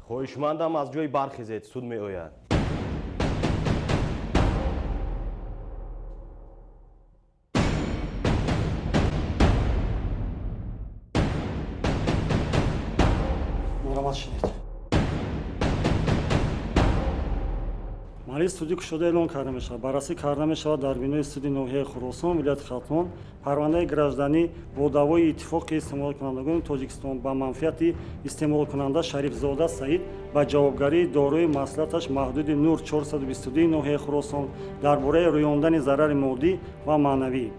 хоҳишмандам аз ҷой бархезед, суд меояд. маромад шунед. малис суди кушода эълон карда мешавад. баррасӣ карда мешавад дар бинои суди ноҳияи Хӯросон, вилояти Халтон, парвандаи гражданӣ бо давои иттифоқи истеъмолкунандагони Тоҷикистон ба манфиати истеъмолкунанда Шарифзода Саид ба ҷавобгарии дорои маслиҳаташ Маҳдуди Нур 422 ноҳияи Хӯросон дар бораи рӯёндани зарари моддӣ ва маънавӣ.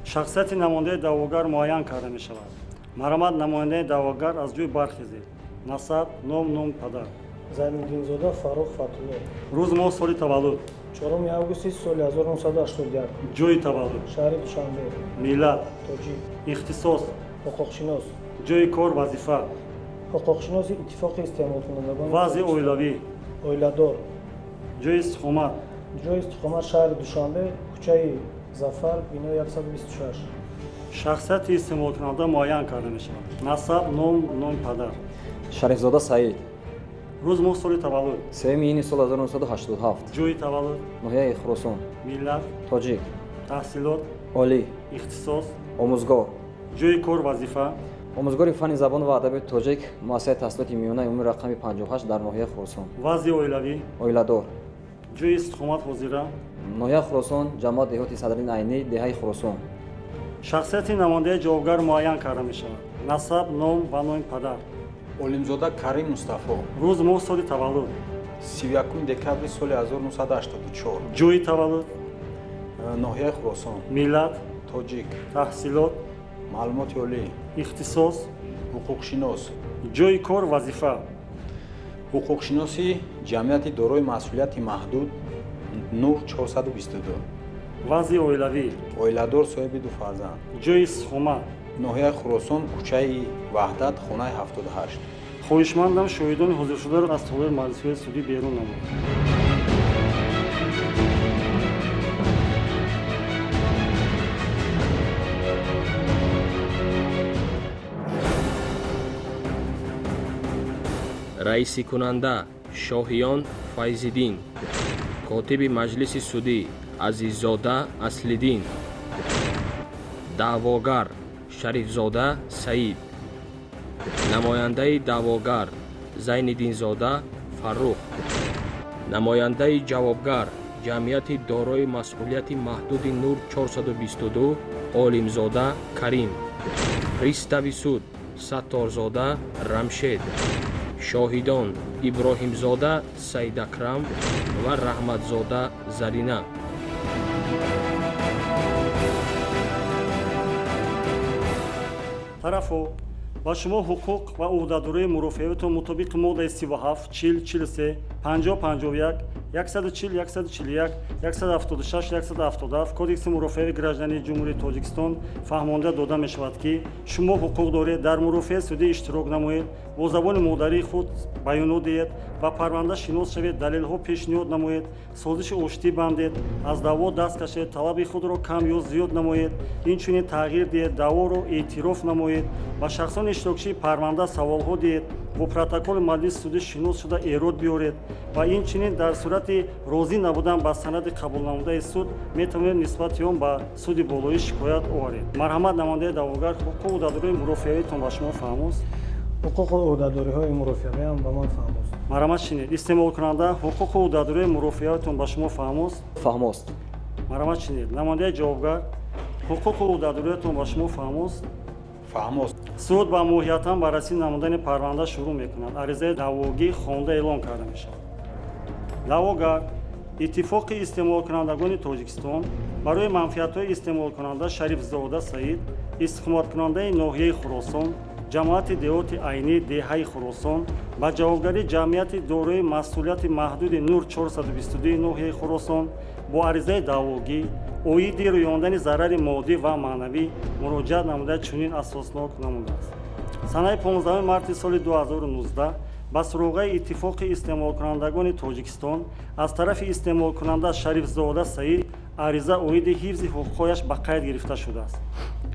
шахсияти намояндаи даъвогар муайян карда мешавад. маромад намояндаи даъвогар аз ҷой бархезед. насаб, ном падар. Зайнуддинзода Фарух Фатулло. рӯз моҳ соли таваллуд. 4 августи соли 1981. ҷои таваллуд. Шаҳри Душанбе. миллат. Тоҷик. ихтисос. ҳуқуқшинос. ҷои кор, вазифа. ҳуқуқшиноси иттифоқи истеъмолкунандагони вазъи оилавӣ. Оиладор. ҷои истиқомат. ҷои истиқомат шаҳри Душанбе, кӯчаи Зафар, бино 126. шахсияти истеъмолкунанда муайян карда мешавад. насаб, ном падар. Шарифзода Саид. рӯз моҳ соли таваллуд. 3 июни соли 1987. ҷои таваллуд. ноҳияи Хӯросон. миллат. Тоҷик. таҳсилот. олӣ. ихтисос. омӯзгор. ҷои кор, вазифа. омӯзгори фанни забону ва адаби тоҷик, муассисаи таҳсилоти миёнаи умуми рақами 58 дар ноҳияи Хӯросон. вазъи оилавӣ. Оиладор. ҷои истиқомат ҳозира. ноҳияи Хӯросон, ҷамоат деҳоти Садриддин Айнӣ, деҳаи Хӯросон. шахсияти намояндаи ҷавобгар муайян карда мешавад. насаб, ном ва номи падар. Олимзода Карим Мустафо. рӯз моҳ соли таваллуд. 31 декабри соли 1984. ҷои таваллуд. ноҳияи Хӯросон. миллат. Тоҷик. таҳсилот. маълумоти олӣ. ихтисос. ҳуқуқшинос. ҷои кор, вазифа. ҳуқуқшиноси ҷамъияти дорои масъулияти маҳдуд Нур 422. вазъи оилавӣ. оиладор соҳиби 2 фарзанд. ҷои истиқомат. ноҳияи Хӯросон, кӯчаи Ваҳдат, хонаи 78. хоҳишмандам шоҳидони ҳозиршударо аз толаи маҷлисҳои судӣ берун намояд. раиси кунанда Шоҳиён Файзиддин, котиби маҷлиси судӣ Азиззода Аслиддин, даъвогар Шарифзода Саид, намояндаи даъвогар Зайниддинзода Фаррух, намояндаи ҷавобгар ҷамъияти дорои масъулияти маҳдуди Нур 422 Олимзода Карим, пристави суд Сатторзода Рамшед, шоҳидон Иброҳимзода Саидакрам ва Раҳматзода Зарина. тарафо, ба шумо ҳуқуқ ва ӯҳдадории мурофиаатон мутобиқи моддаи 37, 40, 43, 50, 51, 140, 141, 176, 177 Кодекси мурофиаи граждании Ҷумҳурии Тоҷикистон фаҳмонда дода мешавад, ки шумо ҳуқуқ доред дар мурофиаи судӣ иштирок намоед, бо забони модарии худ баёнот диҳед, ба парванда шинос шавед, далелҳо пешниҳод намоед, созиши оштӣ бандед, аз даъво даст кашед, талаби худро кам ё зиёд намоед, инчунин тағйир диҳед, даъворо эътироф намоед, ба шахсони иштирокчии парванда саволҳо диҳед, бо протоколи маҷлиси судӣ шинос шуда эрод биёред ва инчунин дар сурати розӣ набудан ба санади қабулнамудаи суд метавонед нисбати он ба суди болоӣ шикоят оваред. марҳамат, намояндаи даъвогар, ҳуқуқу ӯҳдадории мурофиаитон ба шумо фаҳмост? ҳуқуқу ӯҳдадориҳои мурофиавиам ба ман фаҳмост. марҳамат шинед. истеъмолкунанда ҳуқуқу ӯҳдадории мурофиаитон ба шумо фаҳмост? фаҳмост. марҳамат шинед. намояндаи ҷавобгар, ҳуқуқу ӯҳдадориатон ба шумо фаҳмост? фаҳмост. суд ба моҳиятан баррасии намудани парванда шурӯъ мекунад. аризаи даъвогӣ хонда эълон карда мешавад. даъвогар иттифоқи истеъмолкунандагони Тоҷикистон барои манфиатҳои истеъмолкунанда Шарифзода Саид, истиқоматкунандаи ноҳияи Хӯросон, ҷамоати деҳоти Айнӣ, деҳаи Хӯросон ба ҷавобгарии ҷамъияти дорои масъулияти маҳдуди Нур 422 ноҳияи Хӯросон бо аризаи даъвогӣ оиди рӯёндани зарари моддӣ ва маънавӣ муроҷиат намуда чунин асоснок намудааст. санаи 15 марти соли 2019 ба суроғаи иттифоқи истеъмолкунандагони Тоҷикистон аз тарафи истеъмолкунанда Шарифзода Саид ариза оиди ҳифзи ҳуқуқҳояш ба қайд гирифта шудааст.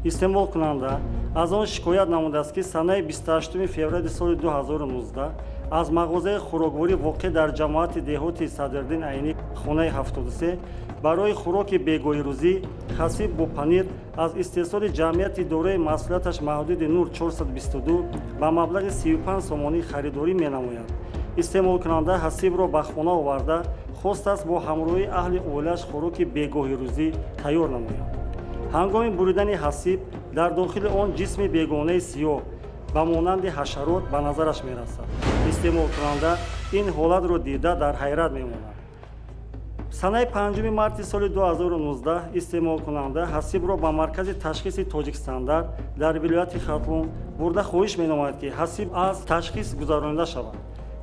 истеъмолкунанда аз он шикоят намудааст ки санаи 28 феврали соли 2019 аз мағозаи хӯрокворӣ воқеъ дар ҷамоати деҳоти Садриддин Айнӣ хонаи 73 барои хӯроки бегоҳирӯзӣ хасиб бо панир аз истеҳсоли ҷамъияти дорои масъулияташ маҳдуди Нур 422 ба маблағи 35 сомонӣ харидорӣ менамояд. истеъмолкунанда ҳасибро ба хона оварда хостааст бо ҳамроҳии аҳли оилааш хӯроки бегоҳирӯзӣ тайёр намояд. ҳангоми буридани ҳасиб дар дохили он ҷисми бегонаи сиёҳ ба монанди ҳашарот ба назараш мерасад. истеъмолкунанда ин ҳолатро дида дар ҳайрат мемонад. санаи 5 марти соли 2019 истеъмолкунанда ҳасибро ба маркази ташхиси Тоҷикстандар дар вилояти Хатлон бурда хоҳиш менамояд ки ҳасиб аз ташхис гузаронида шавад.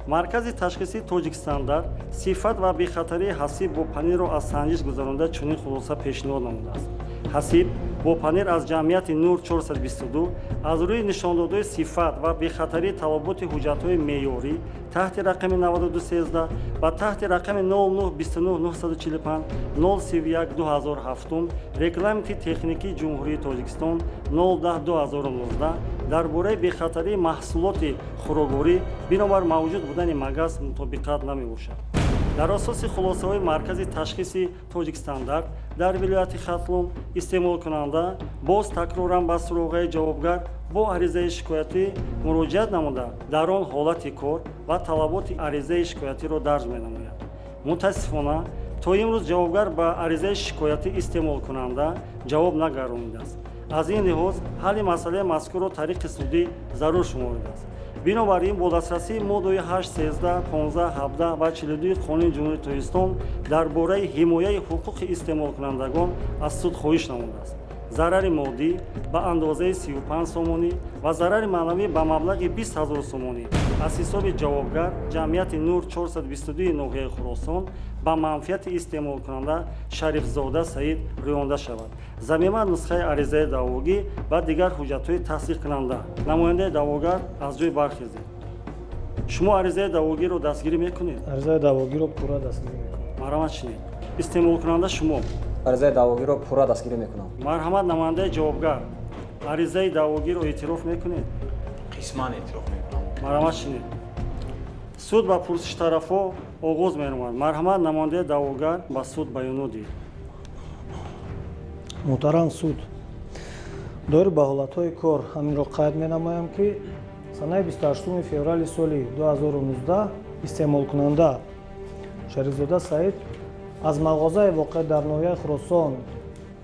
маркази ташхиси Тоҷикстандар сифат ва бехатарии ҳасиб бо панирро аз санҷиш гузаронида чунин хулоса пешниҳод намудааст. ҳасиб бо панир аз ҷамъияти Нур 422 аз рӯи нишондодҳои сифат ва бехатарии талаботи ҳуҷҷатҳои меъёрӣ таҳти рақами 9213 ва таҳти рақами 0929945 031 2007 регламенти техникии ҷумҳурии Тоҷикистон 010 2019 дар бораи бехатарии маҳсулоти хӯрокворӣ бинобар мавҷуд будани магаз мутобиқат намебошад. дар асоси хулосаҳои маркази ташхиси Тоҷикстандар дар вилояти Хатлон истеъмолкунанда боз такроран ба суроғаи ҷавобгар бо аризаи шикоятӣ муроҷиат намуда дар он ҳолати кор ва талаботи аризаи шикоятиро дарҷ менамояд. мутаассифона то имрӯз ҷавобгар ба аризаи шикоятии истеъмолкунанда ҷавоб нагаронидааст. аз ин лиҳоз ҳалли масъалаи мазкурро тариқи судӣ зарур шуморидааст. бинобар ин бо дастрасии моддаҳои 8, 13, 15, 17 ва 42 қонуни ҷумҳурии Тоҷикистон дар бораи ҳимояи ҳуқуқи истеъмолкунандагон аз суд хоҳиш намудааст. зарари моддӣ ба андозаи 35 сомонӣ ва зарари маънавӣ ба маблағи 20 000 сомонӣ аз ҳисоби ҷавобгар ҷамъияти Нур 422 ноҳияи Хуросон ба манфиати истеъмолкунанда Шарифзода Саид риёнда шавад. замима нусхаи аризаи даъвогӣ ва дигар ҳуҷҷатҳои тасдиқкунанда. намояндаи даъвогар аз ҷой бархезед. шумо аризаи даъвогиро дастгирӣ мекунед? аризаи даъвогиро пурра дастгирӣ мекунам. марҳамат шинед. истеъмолкунанда шумо? аризаи даъвогиро пурра дастгирӣ мекунам. марҳамат. намояндаи ҷавобгар аризаи даъвогиро эътироф мекунед? қисман эътироф мекунам. марҳамат шинед. суд ба пурсиштарафҳо оғоз менамояд. марҳамат. намояндаи даъвогар ба суд баёнот диҳед. муҳтарам суд, доир ба ҳолатҳои кор ҳаминро қайд менамоям ки санаи 28 феврали соли 2019 истеъмолкунанда Шарифзода Саид аз мағозаи воқеъ дар ноҳияи Хуросон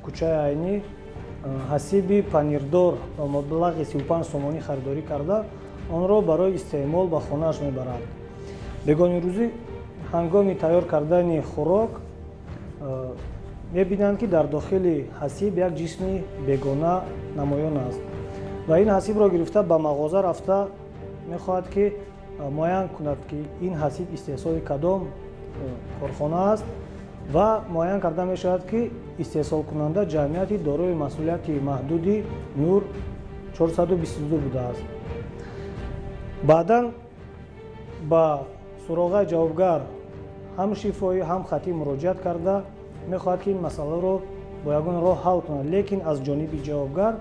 кӯчаи Айнӣ ҳасиби панирдор ба маблағи 35 сомонӣ харидорӣ карда онро барои истеъмол ба хонааш мебарад. бегонирӯзӣ ҳангоми тайёр кардани хӯрок мебинанд ки дар дохили ҳасиб як ҷисми бегона намоён аст ва ин ҳасибро гирифта ба мағоза рафта мехоҳад ки муайян кунад ки ин ҳасиб истеҳсоли кадом корхона аст ва муайян карда мешавад ки истеҳсолкунанда ҷамъияти дорои масъулияти маҳдуди Нур 422 будааст. баъдан ба суроғаи ҷавобгар ҳам шифоӣ ҳам хатӣ муроҷиат карда мехоҳад ки ин масъаларо бо ягон роҳ ҳал кунад, лекин аз ҷониби ҷавобгар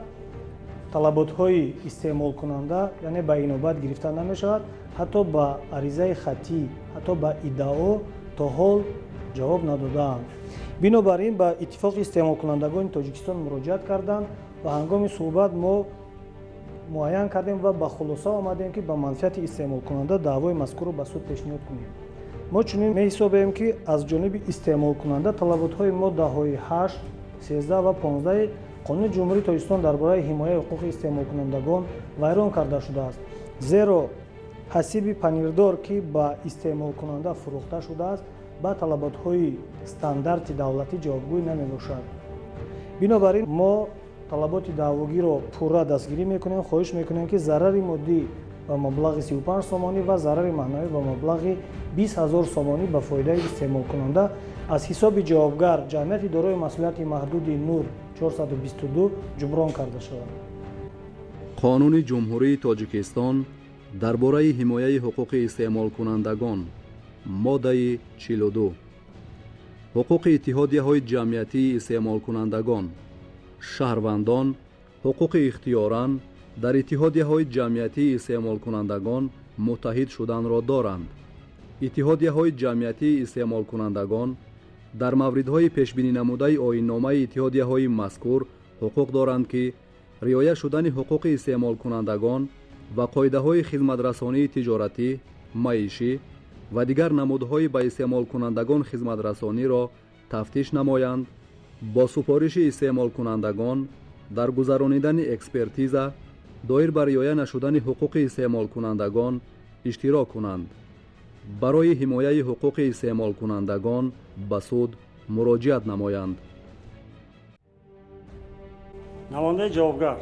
талаботҳои истеъмолкунанда яъне ба инобат гирифта намешавад. ҳатто ба аризаи хатӣ, ҳатто ба иддао то ҳол ҷавоб надодаанд. бинобар ин ба иттифоқи истеъмолкунандагони Тоҷикистон муроҷиат карданд ва ҳангоми суҳбат мо муайян кардем ва ба хулоса омадем ки ба манфиати истеъмолкунанда даъвои мазкурро ба суд пешниҳод кунем. мо чунин меҳисобем ки аз ҷониби истеъмолкунанда талаботҳои моддаҳои 8, 13 ва 15 қонуни ҷумҳурии Тоҷикистон дар бораи ҳимояи ҳуқуқи истеъмолкунандагон вайрон карда шудааст. зеро ҳасиби панирдор ки ба истеъмолкунанда фурӯхта шудааст ба талаботҳои стандарти давлатӣ ҷавобгӯй намебошад. бинобар ин мо талаботи даъвогиро пурра дастгирӣ мекунем. хоҳиш мекунем ки зарари моддӣ ба маблағи 35 сомонӣ ва зарари маънавӣ ба маблағи 20 000 сомонӣ ба фоидаи истеъмолкунанда аз ҳисоби ҷавобгар ҷамъияти дорои масъулияти маҳдуди Нур 422 ҷуброн карда шавад. қонуни ҷумҳурии Тоҷикистон дар бораи ҳимояи ҳуқуқи истеъмолкунандагон моддаи 42 ҳуқуқи иттиҳодияҳои ҷамъиятии истеъмолкунандагон, шаҳрвандон ҳуқуқи ихтиёран дар иттиҳодияҳои ҷамъиятии истеъмолкунандагон муттаҳид шуданро доранд. иттиҳодияҳои ҷамъиятии истеъмолкунандагон дар мавридҳои пешбининамудаи оинномаи иттиҳодияҳои мазкур ҳуқуқ доранд ки риоя шудани ҳуқуқи истеъмолкунандагон ва қоидаҳои хизматрасонии тиҷоратӣ, маишӣ ва дигар намудҳои ба истеъмолкунандагон хизматрасониро тафтиш намоянд, бо супориши истеъмолкунандагон дар гузаронидани экспертиза доир ба риоя нашудани ҳуқуқи истеъмолкунандагон иштирок кунанд. барои ҳимояи ҳуқуқи истеъмолкунандагон ба суд муроҷиат намоянд. намояндаи ҷавобгар,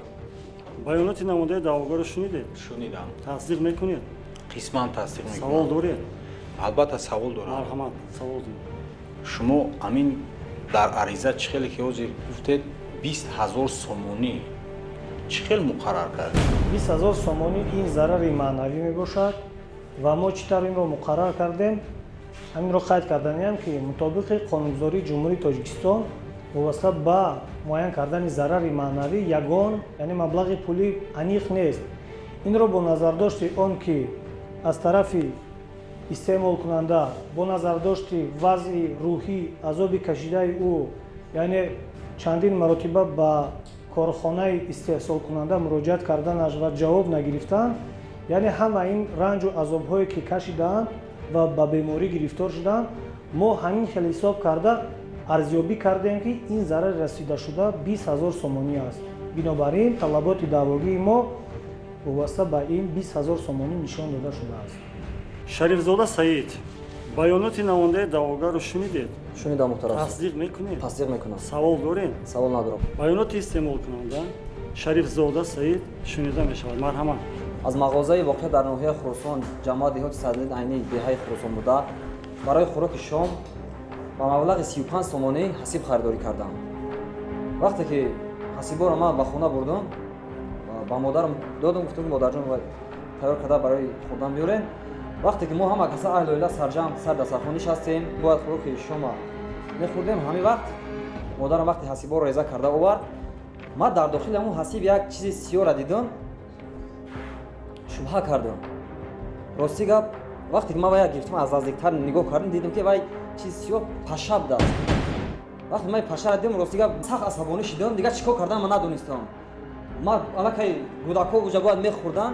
баёноти намояндаи даъвогарро шунидед? шунидам. тасдиқ мекунед? қисман тасдиқ савол мекунам. доред? албатта савол дорам. марҳамат, савол доред. шумо амин дар ариза чӣ хеле ки ҳозир гуфтед 20 000 сомонӣ чӣ хел муқаррар кардед? 20 000 сомонӣ ин зарари маънавӣ мебошад ва мо чӣ тавр инро муқаррар кардем? ҳаминро қайд карданиам ки мутобиқи қонунгузории ҷумҳурии Тоҷикистон вобаста ба муайян кардани зарари маънавӣ ягон, яъне маблағи пулӣ аниқ нест. инро бо назардошти он ки аз тарафи истеъмолкунанда бо назардошти вазъи рӯҳӣ азоби кашидаи ӯ, яъне чандин маротиба ба корхонаи истеҳсолкунанда муроҷиат карданаш ва ҷавоб нагирифтан, яъне ҳама ин ранҷу азобҳое ки кашидаанд ва ба беморӣ гирифтор шудаанд, мо ҳамин хел ҳисоб карда арзёбӣ кардем ки ин зарари расидашуда 20 000 сомонӣ аст. бинобар ин талаботи даъвогии мо вобаста ба ин 20 000 сомонӣ нишон дода шудааст. шарифзода саид, баёноти намояндаи даъвогарро шунидед? шунидам муҳтарам суд. тасдиқ мекунед? тасдиқ мекунам. савол доред? савол надорам. баёноти истеъмолкунанда шарифзода саид шунида мешавад. марҳамат. аз мағозаи воқеъ дар ноҳияи Хуросон, ҷамоати деҳоти Садлид айни деҳаи Хуросон буда барои хӯроки шом ба маблағи 35 сомонӣ ҳасиб харидорӣ кардам. вақте ки ҳасиборо ман ба хона бурдам, ба модарам додам, гуфтам ки модарҷон тайёр карда барои хӯрдан биёрен. вақте ки мо ҳама каса аҳли оила сарҷамъ сар дастархон нишастем, бояд хӯроки шома мехӯрдем, ҳамин вақт модарам вақти ҳасиборо реза карда овард, ман дар дохили ҳамун ҳасиб як чизи сиёра дидам, шубҳа кардам. рости гап, вақте ки ман вая гирифтам, аз наздиктар нигоҳ кардам, дидам ки вай чизи сиёҳ пашаб даст. вақте ман пашаро дидам, рости гап сахт асабонӣ шудам, дигар чӣ кор кардан ман надонистам. ман аллакай гӯдако уҷа бояд мехӯрдан,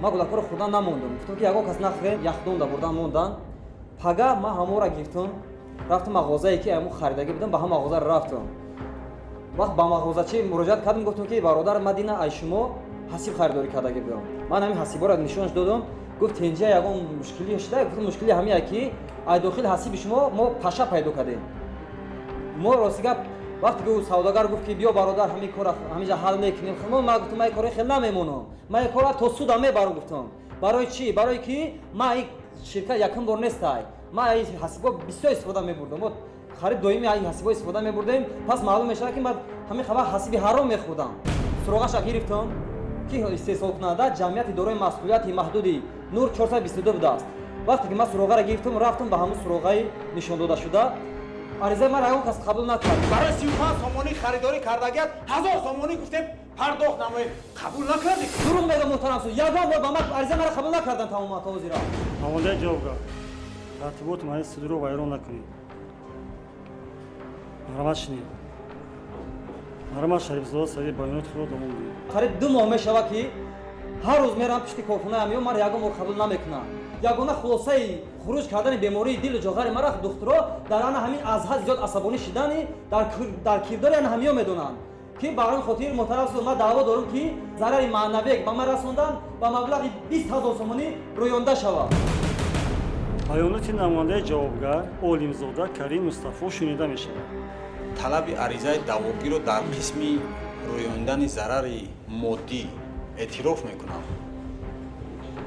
ман гӯдакоро хӯрдан намондам. гуфтам ки ягон кас нахӯрем, яхдон да бурдан мондан. пага ман ҳаморо гирифтам, рафтам мағозае ки аму харидагӣ будам, ба ҳам мағоза рафтам. вақт ба мағозачӣ муроҷиат кардам, гуфтам ки бародар Мадина ай шумо ҳасиб харидорӣ кардагӣ будам. ман ҳамин ҳасиборо нишонаш додам, гуфт инҷа ягон мушкилӣ шуда. гуфтам мушкили ҳамия ки ай дохили ҳасиби шумо мо паша пайдо кардем. мо рости гап вақте ки ӯ савдогар гуфт ки биё бародар ҳамин кора ҳаминҷа ҳал мекунем, ман гуфтам ман кори хел намемонам, ман кора то суда мебарам. гуфтам барои чӣ? барои ки ман ин ширкат якум бор нестай, ман ин ҳасибо бисёр истифода мебурдам, мо харид доими ин ҳасибо истифода мебурдем, пас маълум мешавад ки ман ҳамин хабар ҳасиби ҳаром мехӯрдам. суроғаша гирифтам ки истеҳсолкунанда ҷамъияти дорои масъулияти маҳдуди Нур 422 будааст. вақте ки ман суроғаро гирифтам, рафтам ба ҳамун суроғаи нишондодашуда, аризаи маро ягон кас қабул накард. барои 35 сомонӣ харидорӣ кардагиат 1000 сомонӣ гуфтем пардохт намоед, қабул накардед. дурӯғ мегӯям муҳтарам суд, ягон бор ба ман аризаи маро қабул накардан тамоман то ҳозира. намояндаи ҷавобгар, тартиботи маҷлиси судиро вайрон накунед. марҳамат шинед. марҳамат шарифзода саид, баёноти худро давом диҳед. қариб 2 моҳ мешавад ки ҳар рӯз мерам пишти корхонаам, ё маро ягон бор қабул намекунам. ягона хулосаи хуруҷ кардани бемории дилу ҷоғари мара духтуро дар ана ҳамин аз ҳад зиёд асабонӣ шудани дар кирдори ана ҳамиё медонанд ки бар он хотир муҳтарам суд ман даъво дорам ки зарари маънавие ба ман расондан ба маблағи 20 000 сомонӣ рӯёнда шавад. баёноти намояндаи ҷавобгар Олимзода Карим Мустафо шунида мешавад. талаби аризаи даъвогиро дар қисми рӯёндани зарари моддӣ эътироф мекунам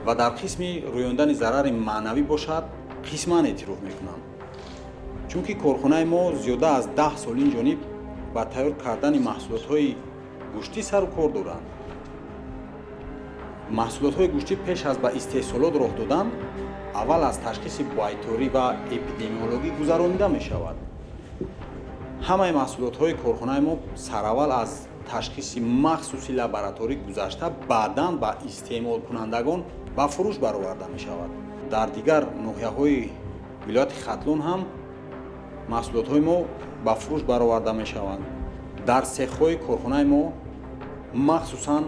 ва дар қисми рӯёндани зарари маънавӣ бошад қисман эътироф мекунам, чунки корхонаи мо зиёда аз 10 сол инҷониб ба тайёр кардани маҳсулотҳои гӯштӣ сару кор доранд. маҳсулотҳои гӯштӣ пеш аз ба истеҳсолот роҳ додан аввал аз ташхиси байторӣ ва эпидемиологӣ гузаронида мешавад. ҳамаи маҳсулотҳои корхонаи мо сараввал аз ташхиси махсуси лабораторӣ гузашта баъдан ба истеъмолкунандагон ба фурӯш бароварда мешавад. Дар дигар ноҳияҳои вилояти Хатлон ҳам маҳсулотҳои мо ба фурӯш бароварда мешаванд. Дар сехҳои корхонаи мо махсусан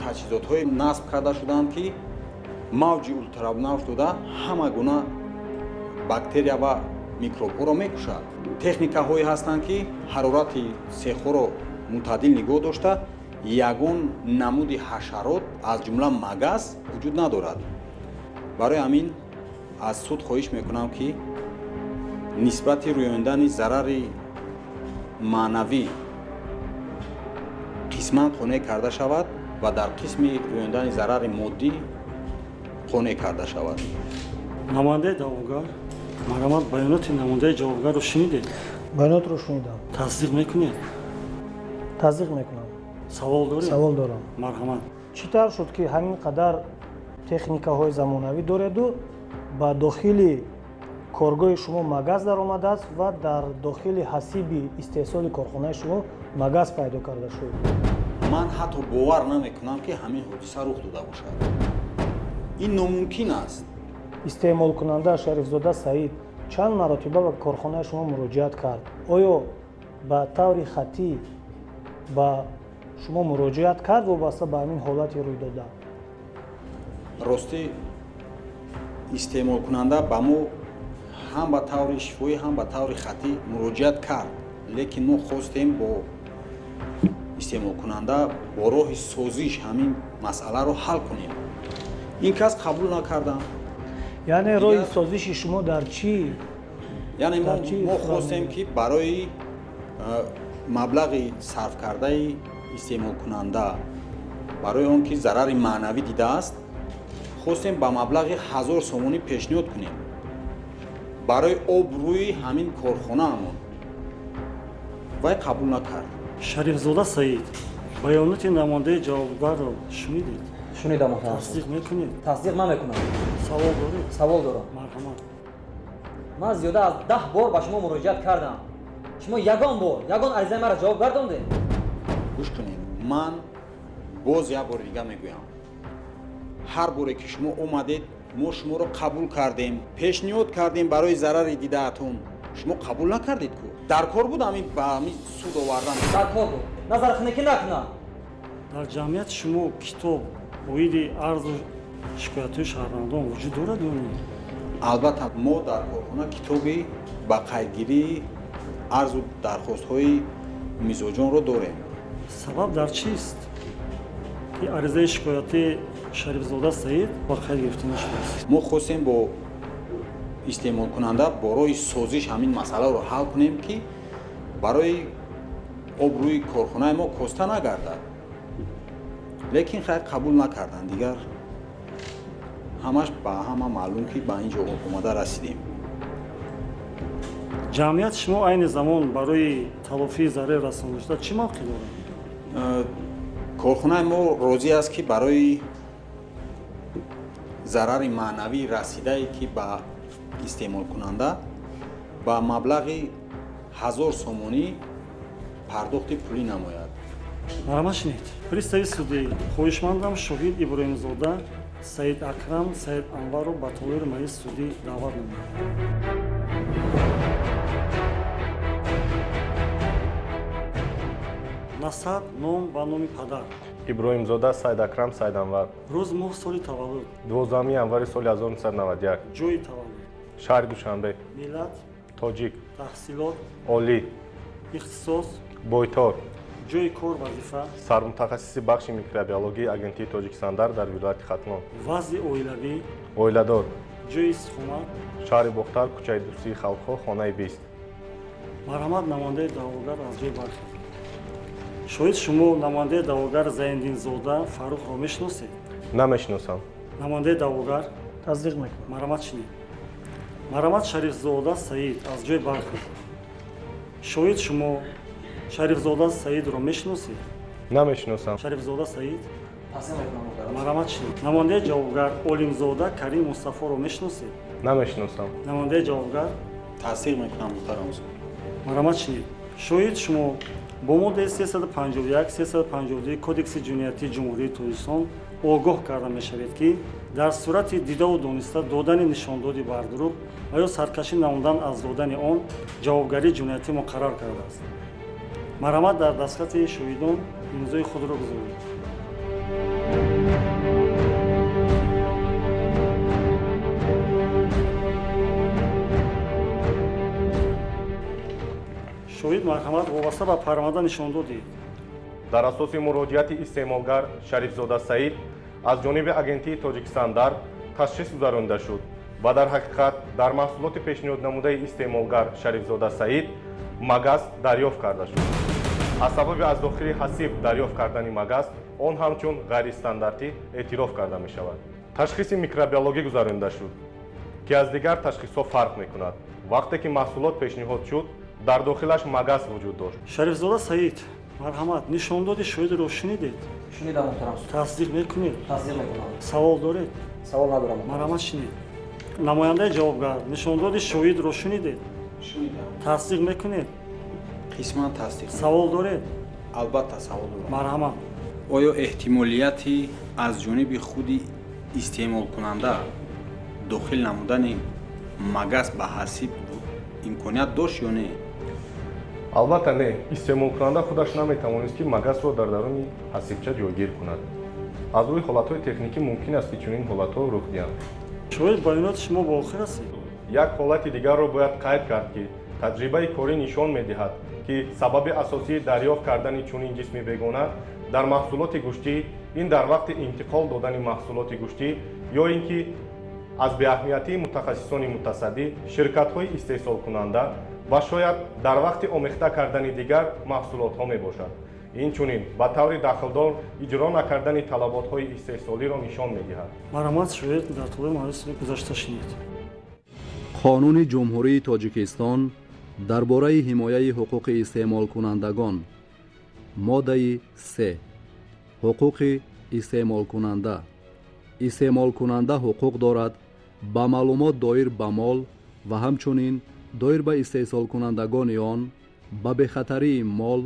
таҷҳизотҳое насб карда шудаанд, ки мавҷи ултравиолет дода ҳама гуна бактерия ва микробҳоро мекушад. Техникаҳое ҳастанд, ки ҳарорати сехҳоро мутаъдил нигоҳ дошта ягон намуди ҳашарот аз ҷумла магаз вуҷуд надорад. барои ҳамин аз суд хоҳиш мекунам, ки нисбати рӯёндани зарари маънавӣ қисман қонеъ карда шавад ва дар қисми рӯёндани зарари моддӣ қонеъ карда шавад. намояндаи даъвогар марҳамат, баёноти намояндаи ҷавобгарро шунидед? байонотро шунидам. тасдиқ мекунед? тасдиқ мекунам. савол доред? савол дорам. марҳамат. чӣ тавр шуд, ки ҳамин қадар техникаҳои замонавӣ дореду ба дохили коргоҳи шумо магаз даромадааст ва дар дохили ҳасиби истеҳсоли корхонаи шумо магаз пайдо карда шуд? ман ҳатто бовар намекунам, ки ҳамин ҳодиса рух дода бошад. ин номумкин аст. истеъмолкунанда Шарифзода Саид чанд маротиба ба корхонаи шумо муроҷиат кард? оё ба таври хатӣ ба шумо муроҷиат кард вобаста ба ҳамин ҳолати рӯйдода? ростӣ истеъмолкунанда ба мо ҳам ба таври шифоӣ, ҳам ба таври хатӣ муроҷиат кард, лекин мо хостем бо истеъмолкунанда бо роҳи созиш ҳамин масъаларо ҳал кунем. ин кас қабул накардам. яъне роҳи созиши шумо дар чӣ? яъне дар чӣ мо сурат хостем, мегирад? ки барои маблағи сарфкардаи истеъмолкунанда барои он ки зарари маънавӣ дидааст, хостем ба маблағи 1000 сомонӣ пешниҳод кунем барои обрӯи ҳамин корхонаамон. вай қабул накард. Шарифзода Саид, баёноти намояндаи ҷавобгарро шунидед? шунидам моҳтарам. тасдиқ мекунед? тасдиқ намекунам. савол доред? савол дорам. марҳамат. ман зиёда аз 10 бор ба шумо муроҷиат кардам. шумо ягон бор ягон аризаи маро ҷавоб гардондед? гӯш кунед, ман боз як бори дига мегӯям, ҳар боре ки шумо омадед мо шуморо қабул кардем, пешниҳод кардем барои зарари дидаатон, шумо қабул накардед ку. дар кор буд ҳамин ба ҳамин суд овардан. дар кор буд. назархунакӣ накунам. дар ҷамъияти шумо китоб оиди арзу шикоятҳои шаҳрвандон вуҷуд дорад ё не? албатта мо дар корхона китоби ба қайдгирии арзу дархостҳои мизоҷонро дорем. сабаб дар чист, ки аризаи шикояти Шарифзода Саид ба қайд гирифта нашудааст? мо хостем бо истеъмолкунанда бо роҳи созиш ҳамин масъаларо ҳал кунем, ки барои обрӯи корхонаи мо коста нагардад. лекин хайр қабул накарданд. дигар ҳамаш ба ҳама маълум, ки ба ин ҷо омада расидем. ҷамъияти шумо айни замон барои талофии зарар расондашуда чӣ мавқеъ дорад? корхонаи мо розӣ аст, ки барои зарари маънавӣ расидае, ки ба истеъмолкунанда ба маблағи 1000 сомонӣ пардохти пулӣ намояд. марҳамат шинед. пристави судӣ, хоҳишмандам шоҳид Иброҳимзода Саид Акрам Саид Анварро ба толери маҷлиси судӣ даъват намояд. насаб, ном ва номи падар. иброҳимзода Саид Акрам Саид Анвар. рӯз моҳ соли таваллуд. 12 январи соли 1991. ҷои таваллуд. шаҳри Душанбе. миллат, тоҷик. таҳсилот, олӣ. ихтисос, бойтор. ҷои кор, вазифа, сармутахассиси бахши микробиологии агентии Тоҷикистандар дар вилояти Хатлон. вазъи оилавӣ, оиладор. ҷои истиқомат. шаҳри Бохтар, кӯчаи Дӯстии Халқҳо, хонаи 20. марҳамат, намояндаи даъвогар аз ҷой бархез. шоҳид шумо намояндаи даъвогар Зайниддинзода Фаррухро мешиносед? намешиносам. намояндаи даъвогар? тасдиқ мекунам. марҳамат шинед. марҳамат, Шарифзода Саид аз ҷой бархез. шоҳид шумо Шарифзода Саидро мешиносед? намешиносам. Шарифзода Саид? тасдиқ мекунам моҳтарам. марҳамат шинед. намояндаи ҷавобгар Олимзода Карим Мустафоро мешиносед? намешиносам. намояндаи ҷавобгар? тасдиқ мекунам муҳтарам суд. марҳамат шинед. шоҳид шумо бо моддаи 351-352 кодекси ҷиноятии ҷумҳурии Тоҷикистон огоҳ карда мешавад, ки дар сурати дидаву дониста додани нишондоди бардуруғ ва ё саркашӣ намудан аз додани он ҷавобгарии ҷиноятӣ муқаррар кардааст. марҳамат дар дастхати шоҳидон имзои худро гузоред. шоҳид марҳамат вобаста ба парванда нишон додед. дар асоси муроҷиати истеъмолгар Шарифзода Саид аз ҷониби агентии Тоҷикстандар ташхис гузаронида шуд ва дар ҳақиқат дар маҳсулоти пешниҳод намудаи истеъмолгар Шарифзода Саид магаз дарёфт карда шуд. аз сабаби аз дохили ҳасиб дарёфт кардани магаз он ҳамчун ғайристандартӣ эътироф карда мешавад. ташхиси микробиологӣ гузаронида шуд ки аз дигар ташхисҳо фарқ мекунад. вақте ки маҳсулот пешниҳод шуд дар дохилаш магаз вуҷуд дошт. Шарифзода Саид, марҳамат, нишондоди шоҳидро шунидед? шунидам муҳтарам суд. Тасдиқ мекунед? тасдиқ мекунам. Савол доред? савол надорам. марҳамат, шинед. намояндаи ҷавобгар, нишондоди шоҳидро шунидед? шунидам. Тасдиқ мекунед? қисман тасдиқ. савол доред? албатта савол дорам. марҳамат. оё эҳтимолияти аз ҷониби худи истеъмолкунанда дохил намудани магаз ба ҳасиб имконият дошт ё не? албатта не, истеъмолкунанда худаш наметавонист ки магазро дар даруни ҳасибча ҷойгир кунад. аз рӯи ҳолатҳои техникӣ мумкин аст ки чунин ҳолатҳо рух диҳанд. шоҳид байоноти шумо ба охир астед. як ҳолати дигарро бояд қайд кард ки таҷрибаи корӣ нишон медиҳад ки сабаби асосии дарёфт кардани чунин ҷисми бегона дар маҳсулоти гӯштӣ ин дар вақти интиқол додани маҳсулоти гӯштӣ ё ин ки аз беаҳамиятии мутахассисони мутасаддӣ ширкатҳои истеҳсолкунанда ва шояд дар вақти омехта кардани дигар маҳсулотҳо мебошад. инчунин ба таври дахлдор иҷро накардани талаботҳои истеҳсолиро нишон медиҳад. марҳамат, шоҳид дар тӯли маҷлиси гузашта шинид. қонуни ҷумҳурии тоҷикистон дар бораи ҳимояи ҳуқуқи истеъмолкунандагон моддаи 3 ҳуқуқи истеъмолкунанда. истеъмолкунанда ҳуқуқ дорад ба маълумот доир ба мол ва ҳамчунин доир ба истеҳсолкунандагони он, ба бехатарии мол,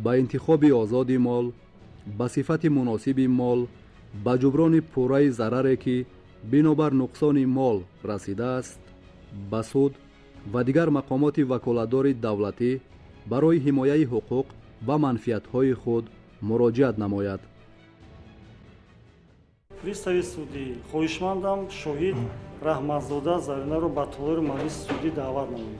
ба интихоби озоди мол, ба сифати муносиби мол, ба ҷуброни пурраи зараре ки бинобар нуқсони мол расидааст, ба суд ва дигар мақомоти ваколатдори давлатӣ барои ҳимояи ҳуқуқ ва манфиатҳои худ муроҷиат намояд. пристави судӣ, хоҳишмандам шоҳид Раҳматзода Заринаро ба толори маҷлиси судӣ даъват намоед.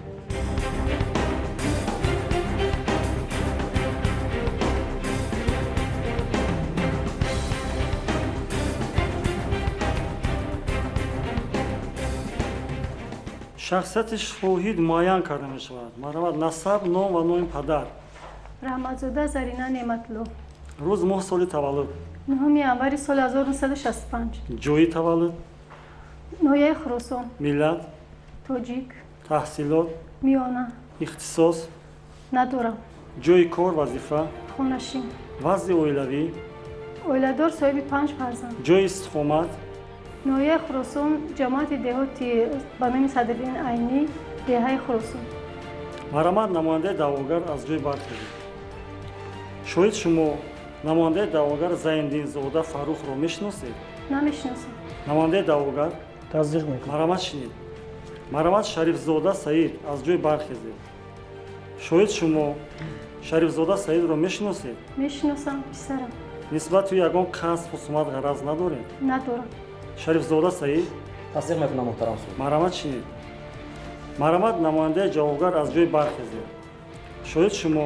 шахсияти шоҳид муайян карда мешавад. марҳамат, насаб, ном ва номи падар. раҳматзода Зарина Неъматулло. рӯз моҳ соли таваллуд. 9 январи соли 1965. ҷои таваллуд. ноҳияи Хуросон. миллат. тоҷик. таҳсилот. миёна. ихтисос. надорам. ҷои кор, вазифа. хонашин. вазъи оилавӣ. оиладор соҳиби 5 фарзанд. ҷои истиқомат. ноҳияи Хуросон, ҷамоати деҳоти ба номи Садриддин Айнӣ, деҳаи Хуросон. марҳамат, намояндаи даъвогар аз ҷой бархезед. шоҳид, шумо намояндаи даъвогар Зайниддинзода Фаррухро мешиносед? намешиносам. намояндаи даъвогар? тасдиқ мекунам. марҳамат, шинед. марҳамат, Шарифзода Саид аз ҷой бархезед. шоҳид, шумо Шарифзода Саидро мешиносед? мешиносам, писарам. нисбати ягон қасд хусумат ғараз надоред? надорам. Шарифзода Саид? тасдиқ мекунам муҳтарам суд. марҳамат, шинед. марҳамат, намояндаи ҷавобгар аз ҷой бархезед. шоҳид, шумо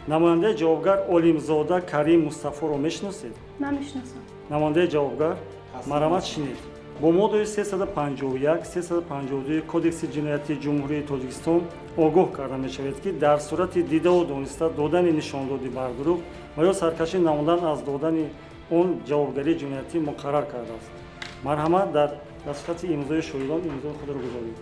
намояндаи ҷавобгар Олимзода Карим Мустафоро мешиносед? намешиносам. намояндаи ҷавобгар? марҳамат, шинед. бо моддаи 351, 352 кодекси ҷиноятии ҷумҳурии Тоҷикистон огоҳ карда мешавад ки дар сурати дидаву дониста додани нишондоди бардуруғ ва ё саркашӣ намудан аз додани он ҷавобгарии ҷиноятӣ муқаррар кардааст. марҳамат, дар дастхати имзои шоҳидон имзои худро гузоред.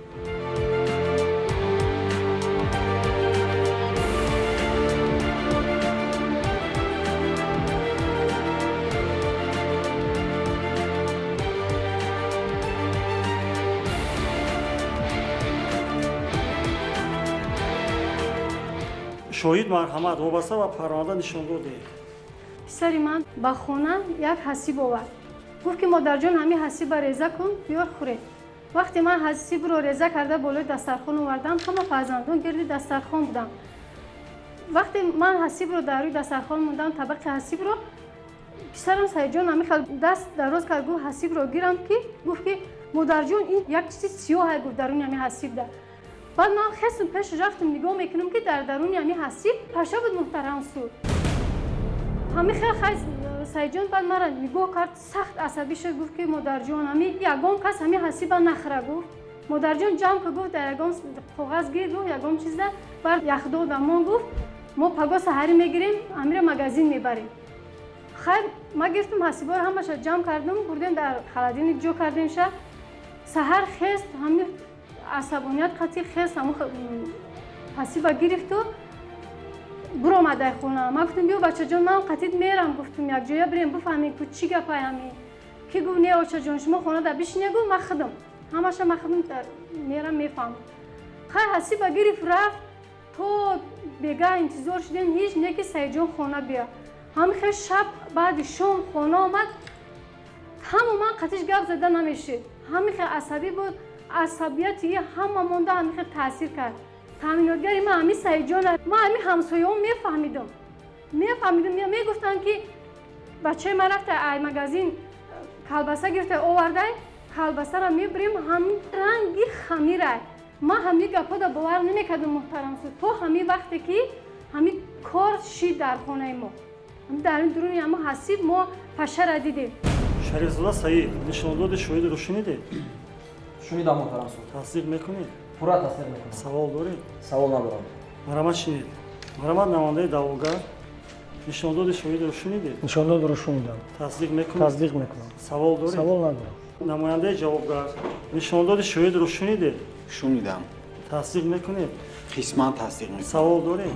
шоҳид марҳамат вобаста ба парванда нишон додед. писари ман ба хона як ҳасиб овард. гуфт ки модарҷон ҳамин ҳасиба реза кун биёр хӯред. вақте ман ҳасибро реза карда болои дастархон овардам, ҳама фарзандон гирди дастархон будам. вақте ман ҳасибро дар рӯи дастархон мондам, табақи ҳасибро, писарам Саидҷон ҳамихел даст дароз кард, гуфт ҳасибро гирам ки, гуфт ки модарҷон ин як чизи сиёҳе гуфт даруни ҳамин ҳасиб да. баъд ман хестм пешаш рафтам нигоҳ мекунам ки дар даруни ҳамин ҳасиб паша буд муҳтарам суд. ҳамихел хай Саидҷон баъд маро нигоҳ кард, сахт асабӣ шуд, гуфт ки модарҷон ҳамин ягон кас ҳамин ҳасиба нахӯра гуфт. модарҷон ҷамъ ка гуфт дар ягон коғаз гир гуфт ягон чизда бар ях додам мон гуфт мо паго саҳарӣ мегирем амира магазин мебарем. хайр ма гирифтам ҳасибаро ҳамаша ҷамъ кардам, бурдем дар холодильник ҷо кардемша. саҳар хест ҳамин асабоният қатӣ хест ҳамон ҳасиба гирифту буромад дар хона. ман гуфтам биё бачаҷон ман қатид мерам, гуфтам якҷоя бирем бифаҳмем ку чӣ гапай ҳамин. ки гуфт не очаҷон шумо хонада бишине, гуфт ма худам ҳамаша ма худам мерам мефаҳмам. хайр ҳасиба гирифт рафт, то бегаҳ интизор шудем, ҳеҷ не ки Саидҷон хона биё. ҳамихел шаб баъди шом хона омад, ҳаму ман қатиш гап зада намешид. ҳамихел асабӣ буд, асабияти ҳама монда ҳамихел таъсир кард. таъминотгари ман ҳамин Саидҷон аст. ман ҳамин ҳамсояҳом мефаҳмидам, мегуфтанд ки бачаи ман рафта ай магазин калбаса гирифта овардай, калбасаро мебирем ҳамин ранги хамирай. ман ҳамин гапода бовар намекардам муҳтарам суд, то ҳамин вақте ки ҳамин кор шид дар хонаи мо. дар ин дуруни ҳамон ҳасиб мо пашара дидем. Шарифзода Саид, нишондоди шоҳидро шунидед? шунидам муҳтарам суд. Тасдиқ мекунед? пурра тасдиқ мекунам. Савол доред? савол надорам. Марамат шинед. Марамат намояндаи даъвогар, нишондоди шоҳидро шунидед? нишондодро шунидам. Тасдиқ мекунед? тасдиқ мекунам. Савол доред? савол надорам. намояндаи ҷавобгар, нишондоди шоҳидро шунидед? шунидам. тасдиқ мекунед? қисман тасдиқ мекунам. Савол доред?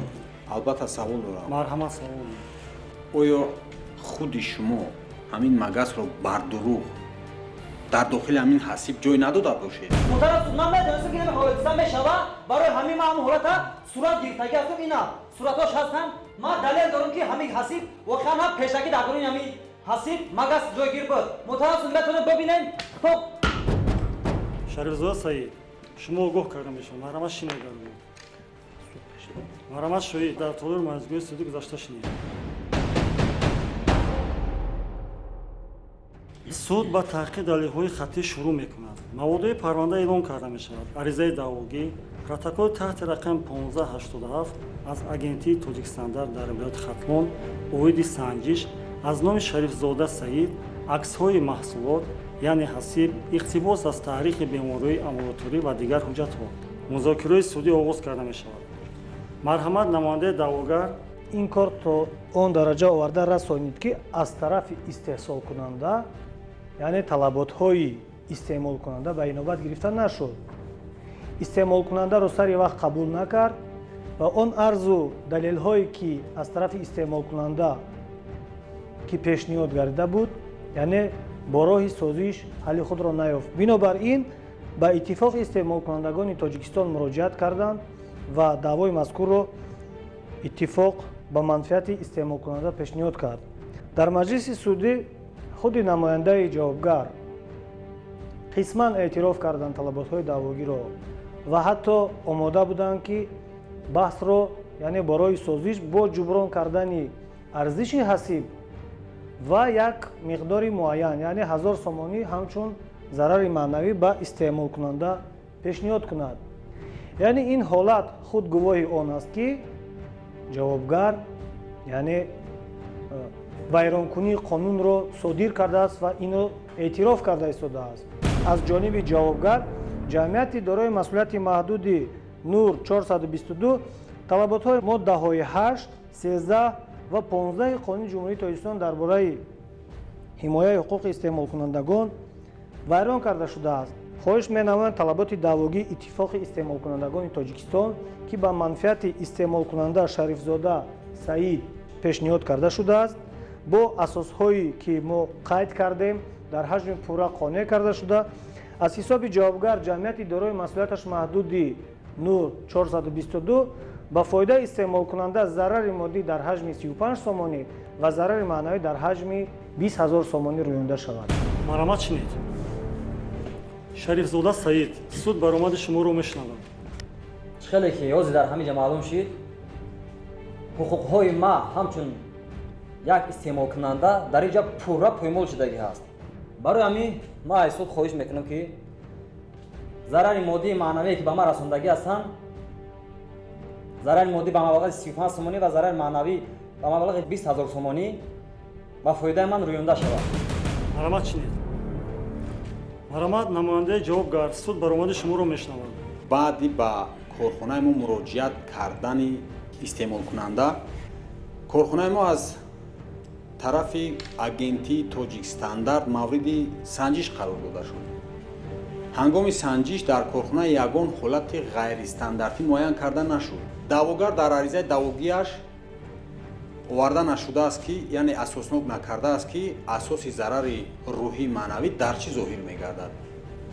албатта савол дорам. марҳамат, савол доред. оё худи шумо ҳамин магазро бар дуруғ дар дохили ҳамин ҳасиб ҷой надода бошед? муҳтарам суд, ман медонистам ки ҳамин ҳодиса мешава барои ҳамин ман ҳамин ҳолата сурат гирифтагӣ ҳасту ина суратҳош ҳастанд. ман далел дорам ки ҳамин ҳасиб воқеан ҳам пешакӣ дар дуруни ҳамин ҳасиб магаз ҷойгир буд. муҳтарам суд, метавонед бибинем. хуб Шарифзода Саид, шумо огоҳ карда мешавад. Марҳамат шинеда. Марҳамат шоҳид дар толири марзгоҳи суди гузашта шинед. суд ба таҳқиқ далелҳои хатӣ шурӯъ мекунад. маводҳои парванда эълон карда мешавад. аризаи даъвогӣ протоколи таҳти рақам 1587 аз агентии Тоҷикстандар дар вилояти Хатлон оиди санҷиш аз номи Шарифзода Саид аксҳои маҳсулот яъне ҳасиб, иқтибос аз таърихи бемории амбулаторӣ ва дигар ҳуҷҷатҳо. музокираи судӣ оғоз карда мешавад. марҳамат намояндаи даъвогар, ин кор то он дараҷа оварда расонид ки аз тарафи истеҳсолкунанда, яъне талаботҳои истеъмолкунанда ба инобат гирифта нашуд. истеъмолкунандаро сари вақт қабул накард ва он арзу далелҳое ки аз тарафи истеъмолкунанда ки пешниҳод гардида буд, яъне бо роҳи созиш ҳалли худро наёфт. бинобар ин ба иттифоқи истеъмолкунандагони Тоҷикистон муроҷиат карданд ва даъвои мазкурро иттифоқ ба манфиати истеъмолкунанда пешниҳод кард. дар маҷлиси судӣ худи намояндаи ҷавобгар қисман эътироф карданд талаботҳои даъвогиро ва ҳатто омода буданд ки баҳсро яъне бо роҳи созиш бо ҷуброн кардани арзиши ҳасиб ва як миқдори муайян яъне 1000 сомонӣ ҳамчун зарари маънавӣ ба истеъмолкунанда пешниҳод кунад. яъне ин ҳолат худ гувоҳи он аст ки ҷавобгар яъне вайронкунии қонунро содир кардааст ва инро эътироф карда истодааст. аз ҷониби ҷавобгар ҷамъияти дорои масъулияти маҳдуди нур 422 талаботҳои моддаҳои 8, 13 ва 15 қонуни ҷумҳурии Тоҷикистон дар бораи ҳимояи ҳуқуқи истеъмолкунандагон вайрон карда шудааст. хоҳиш менамоям талаботи даъвогии иттифоқи истеъмолкунандагони Тоҷикистон ки ба манфиати истеъмолкунанда Шарифзода Саид пешниҳод карда шудааст, бо асосҳое ки мо қайд кардем дар ҳаҷми пурра қонеъ карда шуда, аз ҳисоби ҷавобгар ҷамъияти дорои масъулияташ маҳдуди нур 422 ба фоидаи истеъмолкунанда зарари моддӣ дар ҳаҷми 35 сомонӣ ва зарари маънавӣ дар ҳаҷми 20 000 сомонӣ рӯёнда шавад. марамат шинед. шарифзода саид, суд баромади шуморо мешунавад. хеле ки ҳозир дар ҳамиҷа маълум шид, ҳуқуқҳои ма ҳамчун як истеъмолкунанда дар инҷа пурра поймол шудагӣ ҳаст. барои ҳамин ма аз суд хоҳиш мекунам ки зарари моддии маънавие ки ба ма расондагӣ ҳастанд, зарари моддӣ ба маблағи 35 сомонӣ ва зарари маънавӣ ба маблағи 20 000 сомонӣ ба фоидаи ман рӯёнда шавад. марамат шинед. марамат намояндаи ҷавобгар, суд баромади шуморо мешунавад. баъди ба корхонаи мо муроҷиат кардани истеъмолкунанда, корхонаи мо аз тарафи агентии Тоҷикстандарт мавриди санҷиш қарор дода шуд. ҳангоми санҷиш дар корхона ягон ҳолати ғайристандартӣ муайян карда нашуд. даъвогар дар аризаи даъвогиаш оварда нашудааст ки, яъне асоснок накардааст ки асоси зарари рӯҳӣ маънавӣ дар чӣ зоҳир мегардад.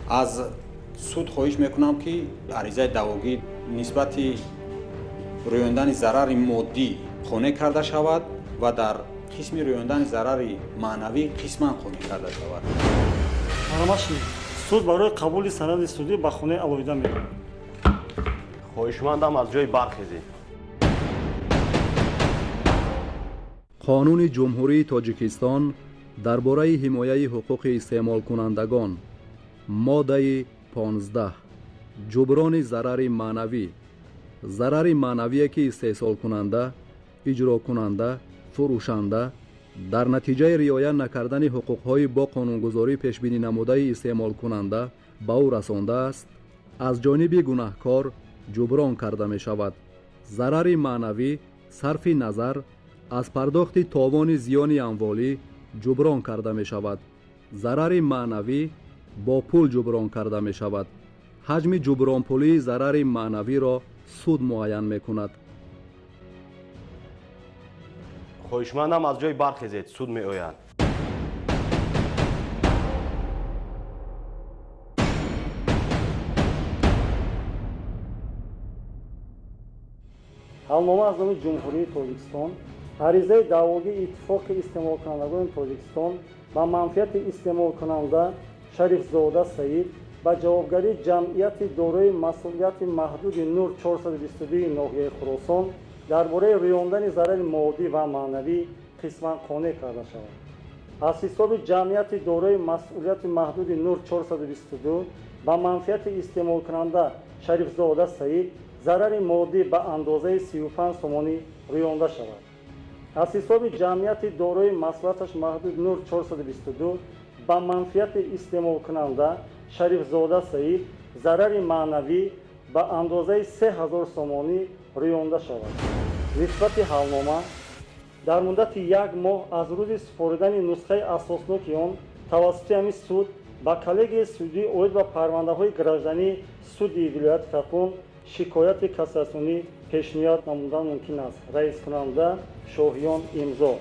аз суд хоҳиш мекунам ки аризаи даъвогӣ нисбати рӯёндани зарари моддӣ қонеъ карда шавад ва дар қисми рӯёндани зарари маънавӣ қисман қонеъ карда шавад. марамат шинед. суд барои қабули санади судӣ ба хонаи алоҳида меравад. хоҳишмандам аз ҷой бархезед. қонуни ҷумҳурии тоҷикистон дар бораи ҳимояи ҳуқуқи истеъмолкунандагон моддаи 15 ҷуброни зарари маънавӣ. зарари маънавие ки истеҳсолкунанда, иҷрокунанда, фурӯшанда дар натиҷаи риоя накардани ҳуқуқҳои бо қонунгузорӣ пешбинӣ намудаи истеъмолкунанда ба ӯ расондааст, аз ҷониби гунаҳкор ҷуброн карда мешавад. зарари маънавӣ сарфи назар аз пардохти товони зиёни амволӣ ҷуброн карда мешавад. зарари маънавӣ бо пул ҷуброн карда мешавад. ҳаҷми ҷубронпулии зарари маънавиро суд муайян мекунад. хоҳишмандам аз ҷой бархезед, суд меояд. ҳалнома аз номи ҷумҳурии тоҷикистон, аризаи даъвогии иттифоқи истеъмолкунандагони тоҷикистон ба манфиати истеъмолкунанда Шарифзода Саид ба ҷавобгарии ҷамъияти дорои масъулияти маҳдуди Нур 422 ноҳияи Хуросон дар бораи рӯёндани зарари моддӣ ва маънавӣ қисман қонеъ карда шавад. аз ҳисоби ҷамъияти дорои масъулияти маҳдуди Нур 422 ба манфиати истеъмолкунанда Шарифзода Саид зарари моддӣ ба андозаи 35 сомонӣ рӯёнда шавад. аз ҳисоби ҷамъияти дорои масъулияташ маҳдуди Нур 422 ба манфиати истеъмолкунанда Шарифзода Саид зарари маънавӣ ба андозаи 3000 сомонӣ рӯёнда шавад. нисбати ҳалнома дар муддати 1 моҳ аз рӯзи супоридани нусхаи асосноки он тавассути ҳамин суд ба коллегияи судӣ оид ба парвандаҳои граждании суди вилояти Қатон шикояти кассатсионӣ пешниҳод намудан мумкин аст. раискунанда Шоҳиён имзо.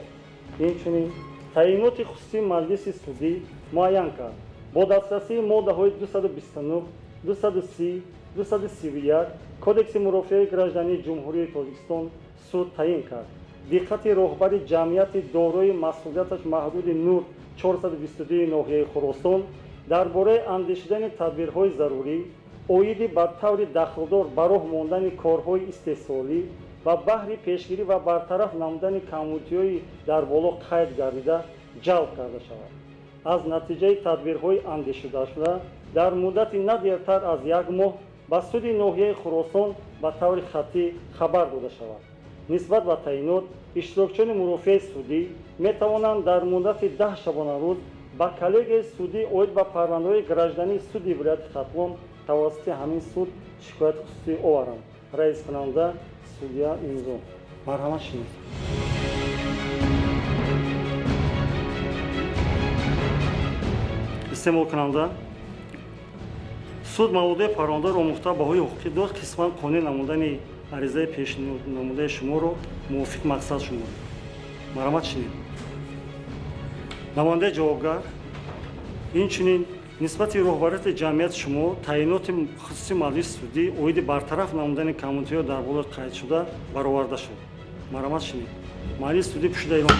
инчунин таъиноти хусусии маҷлиси судӣ муайян кард. бо дастрасии моддаҳои 229, 230, 231 кодекси мурофиаи граждании ҷумҳурии Тоҷикистон суд таъин кард. диққати роҳбари ҷамъияти дорои масъулияташ маҳдуди Нур 422 ноҳияи Хуросон дар бораи андешидани тадбирҳои зарурӣ оиди ба таври дахлдор ба роҳ мондани корҳои истеҳсолӣ ва баҳри пешгирӣ ва бартараф намудани камбудиҳои дар боло қайд гардида ҷалб карда шавад. аз натиҷаи тадбирҳои андешидашуда дар муддати на дертар аз 1 моҳ ба суди ноҳияи Хуросон ба таври хаттӣ хабар дода шавад. нисбат ба таъинот иштирокчиёни мурофиаи судӣ метавонанд дар муддати 10 шабонарӯз ба коллегияи судӣ оид ба парвандаҳои граждании суди вилояти Қатон тавассути ҳамин суд шикояти хусусӣ оваранд. раискунанда судя имзо. марҳамат шинед. истеъмолкунанда суд маводеи парвандаро омӯхта баҳои ҳуқуқӣ дод қисман қонеъ намудани аризаи пешнамудаи шуморо мувофиқ мақсад шуморид. марҳамат шинед. намояндаи ҷавобгар инчунин нисбати роҳбарияти ҷамъияти шумо таъиноти мухассиси маҷлиси судӣ оиди бартараф намудани камбудиҳои дар боло қайд шуда бароварда шуд. Маромат шинед. Маҷлиси судӣ пӯшида эълон